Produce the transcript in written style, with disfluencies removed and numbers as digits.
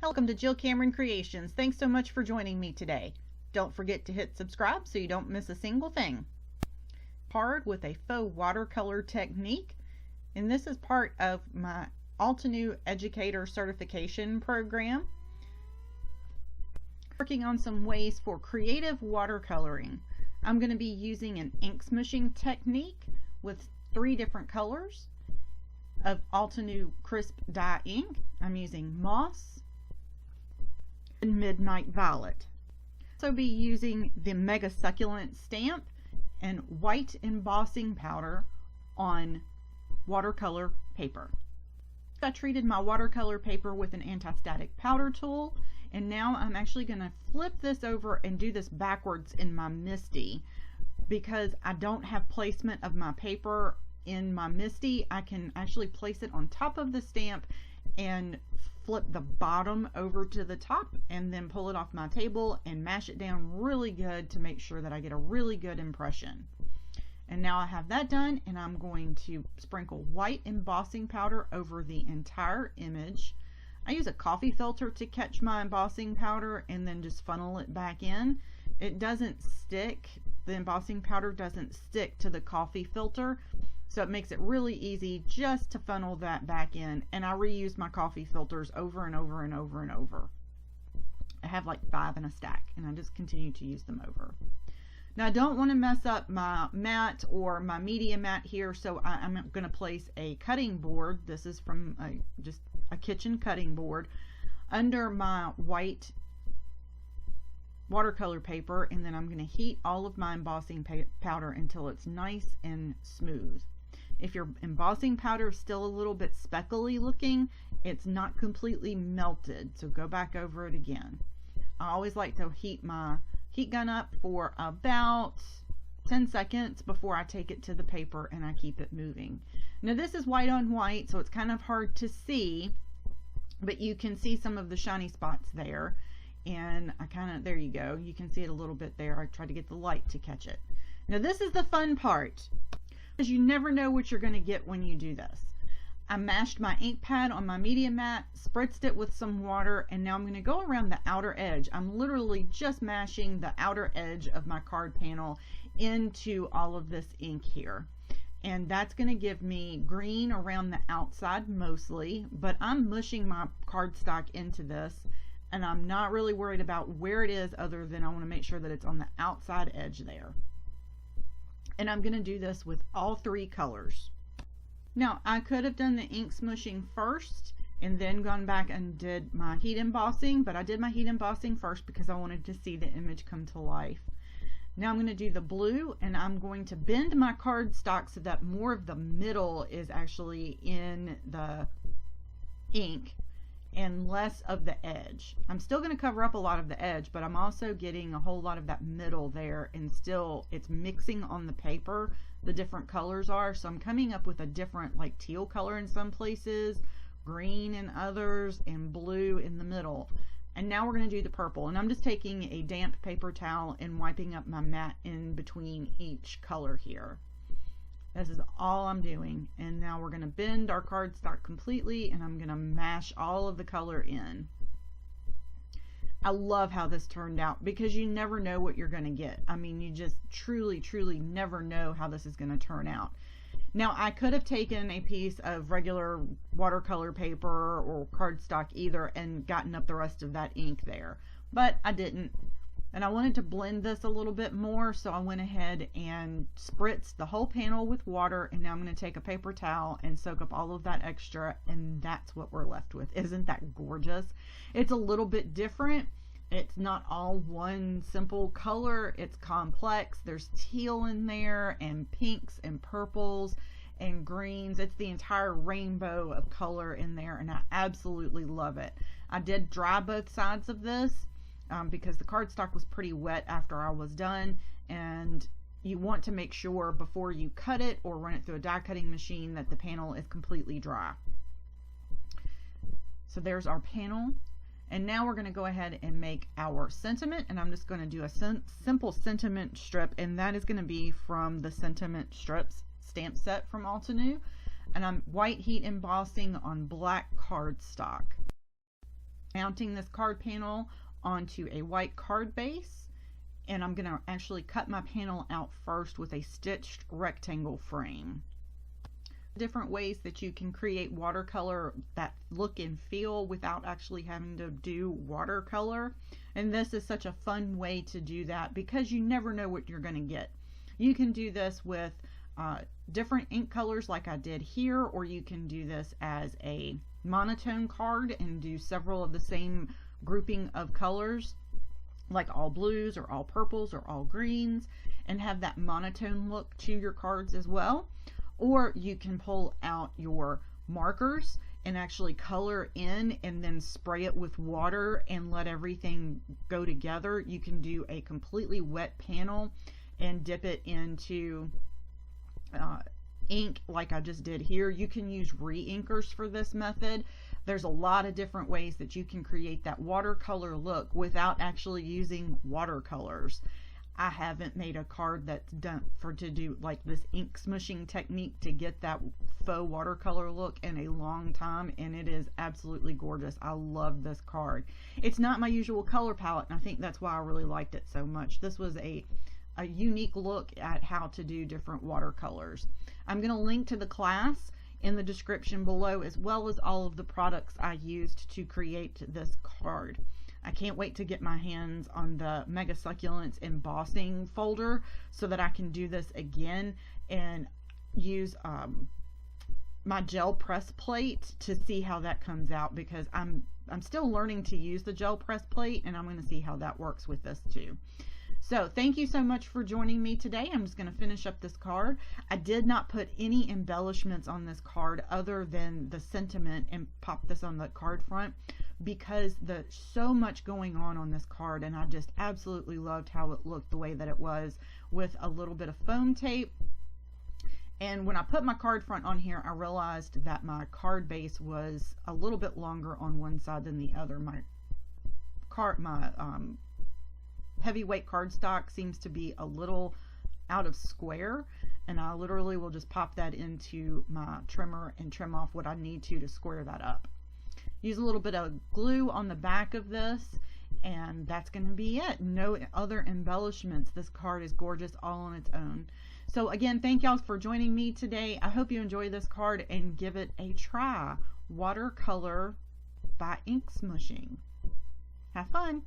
Welcome to Jill Cameron Creations. Thanks so much for joining me today. Don't forget to hit subscribe so you don't miss a single thing. Card with a faux watercolor technique, and this is part of my Altenew Educator Certification Program. Working on some ways for creative watercoloring. I'm going to be using an ink smooshing technique with 3 different colors of Altenew crisp dye ink. I'm using moss and midnight violet. I'll also be using the mega succulent stamp and white embossing powder on watercolor paper. I treated my watercolor paper with an anti-static powder tool, and now I'm actually going to flip this over and do this backwards in my MISTI. Because I don't have placement of my paper in my MISTI, I can actually place it on top of the stamp and flip the bottom over to the top and then pull it off my table and mash it down really good to make sure that I get a really good impression. And now I have that done, and I'm going to sprinkle white embossing powder over the entire image. I use a coffee filter to catch my embossing powder and then just funnel it back in. It doesn't stick, the embossing powder doesn't stick to the coffee filter, so it makes it really easy just to funnel that back in. And I reuse my coffee filters over and over and over and over. I have like 5 in a stack, and I just continue to use them over. Now I don't want to mess up my mat or my media mat here, so I'm going to place a cutting board. This is from just a kitchen cutting board under my white watercolor paper, and then I'm going to heat all of my embossing powder until it's nice and smooth. If your embossing powder is still a little bit speckly looking, it's not completely melted, so go back over it again. I always like to heat my heat gun up for about 10 seconds before I take it to the paper, and I keep it moving. Now this is white on white, so it's kind of hard to see, but you can see some of the shiny spots there. And there you go, you can see it a little bit there. I tried to get the light to catch it. Now this is the fun part, because you never know what you're going to get when you do this. I mashed my ink pad on my media mat, spritzed it with some water, and now I'm going to go around the outer edge. I'm literally just mashing the outer edge of my card panel into all of this ink here. And that's going to give me green around the outside mostly, but I'm mushing my cardstock into this, and I'm not really worried about where it is, other than I want to make sure that it's on the outside edge there. And I'm going to do this with all 3 colors. Now I could have done the ink smooshing first and then gone back and did my heat embossing, but I did my heat embossing first because I wanted to see the image come to life. Now I'm going to do the blue, and I'm going to bend my cardstock so that more of the middle is actually in the ink and less of the edge. I'm still going to cover up a lot of the edge, but I'm also getting a whole lot of that middle there, and still it's mixing on the paper, the different colors are. So I'm coming up with a different, like, teal color in some places, green in others, and blue in the middle. And now we're going to do the purple, and I'm just taking a damp paper towel and wiping up my mat in between each color here. This is all I'm doing. And now we're going to bend our cardstock completely, and I'm going to mash all of the color in. I love how this turned out, because you never know what you're going to get. I mean, you just truly never know how this is going to turn out. Now I could have taken a piece of regular watercolor paper or cardstock either and gotten up the rest of that ink there, but I didn't. And I wanted to blend this a little bit more, so I went ahead and spritzed the whole panel with water, and now I'm going to take a paper towel and soak up all of that extra, and that's what we're left with. Isn't that gorgeous? It's a little bit different. It's not all one simple color. It's complex. There's teal in there, and pinks and purples and greens. It's the entire rainbow of color in there, and I absolutely love it. I did dry both sides of this because the cardstock was pretty wet after I was done, and you want to make sure before you cut it or run it through a die cutting machine that the panel is completely dry. So there's our panel. And now we're going to go ahead and make our sentiment, and I'm just going to do a simple sentiment strip, and that is going to be from the Sentiment Strips stamp set from Altenew, and I'm white heat embossing on black cardstock. Mounting this card panel onto a white card base, and I'm going to actually cut my panel out first with a stitched rectangle frame. Different ways that you can create watercolor that look and feel without actually having to do watercolor, and this is such a fun way to do that because you never know what you're going to get. You can do this with different ink colors like I did here, or you can do this as a monotone card and do several of the same grouping of colors, like all blues or all purples or all greens, and have that monotone look to your cards as well. Or you can pull out your markers and actually color in and then spray it with water and let everything go together. You can do a completely wet panel and dip it into ink like I just did here. You can use re-inkers for this method. There's a lot of different ways that you can create that watercolor look without actually using watercolors. I haven't made a card that's done to do like this ink smooshing technique to get that faux watercolor look in a long time, and it is absolutely gorgeous. I love this card. It's not my usual color palette, and I think that's why I really liked it so much. This was a unique look at how to do different watercolors. I'm going to link to the class in the description below, as well as all of the products I used to create this card. I can't wait to get my hands on the Mega Succulents embossing folder so that I can do this again and use my gel press plate to see how that comes out, because I'm still learning to use the gel press plate, and I'm going to see how that works with this too. So thank you so much for joining me today. I'm just going to finish up this card. I did not put any embellishments on this card other than the sentiment and pop this on the card front, because there's so much going on this card, and I just absolutely loved how it looked the way that it was with a little bit of foam tape. And when I put my card front on here, I realized that my card base was a little bit longer on one side than the other. My heavyweight cardstock seems to be a little out of square, and I literally will just pop that into my trimmer and trim off what I need to square that up. Use a little bit of glue on the back of this, and that's going to be it. No other embellishments. This card is gorgeous all on its own. So again, thank y'all for joining me today. I hope you enjoy this card and give it a try. Watercolor by Ink Smooshing. Have fun.